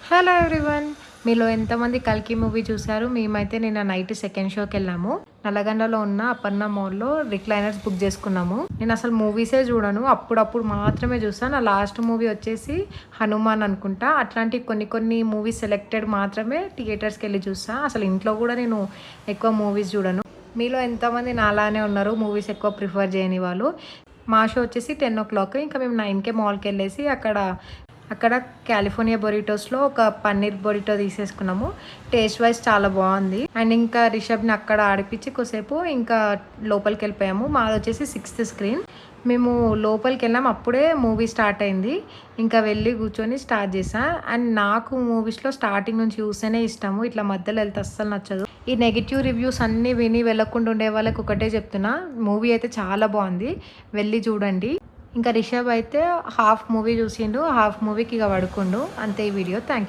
Hello everyone. మీలో ఎంతమంది 'కల్కి' మూవీ చూసారు? మేమైతే నిన్న నైట్ సెకండ్ షోకెళ్ళాము. నల్లగొండలో ఉన్న అపర్ణ మాల్‌లో రిక్లైనర్స్ బుక్ చేసుకున్నాము. నేను అసలు మూవీసే చూడను. అప్పుడప్పుడు మాత్రమే చూస్తా. నా లాస్ట్ మూవీ వచ్చేసి 'హనుమాన్' అనుకుంటా. అట్లాంటి కొన్ని కొన్ని మూవీస్ సెలెక్టెడ్ మాత్రమే థియేటర్స్‌కెళ్ళి చూస్తా. అసలు ఇంట్లో కూడా నేను ఎక్కువ మూవీస్ చూడను. మీలో ఎంతమంది నాలానే ఉన్నారు మూవీస్ ఎక్కువ ప్రిఫర్ చేయని వాళ్ళు? మా షో వచ్చేసి 10:00. ఇంకా మేము 9కే మాల్‌కెళ్ళేసి అక్కడ కాలిఫోర్నియా బొరిటోస్‌లో ఒక పన్నీర్ బొరిటో తీసేసుకున్నాము. టేస్ట్ వైస్ చాలా బాగుంది. అండ్ ఇంకా రిషబ్‌ని అక్కడ ఆడిపించి కొద్దిసేపు ఇంకా లోపలికెళ్ళిపోయాము. మాదొచ్చేసి 6th స్క్రీన్. మేము లోపలికెళ్ళాం. అప్పుడే మూవీ స్టార్ట్ అయింది. ఇంకా వెళ్ళి కూర్చొని స్టార్ట్ చేశా. అండ్ నాకు మూవీస్‌లో స్టార్టింగ్ నుంచి చూస్తేనే ఇష్టము. ఇట్లా మధ్యలో వెళ్తే అస్సలు నచ్చదు. ఈ నెగెటివ్ రివ్యూస్ అన్నీ విని వెళ్ళకుండా ఉండే వాళ్ళకి ఒకటే చెప్తున్నా, మూవీ అయితే చాలా బాగుంది. వెళ్ళి చూడండి. ఇంకా రిషబ్ అయితే హాఫ్ మూవీ చూసిండు. హాఫ్ మూవీకి ఇక పడుకుండు. అంతే ఈ వీడియో. Thank you.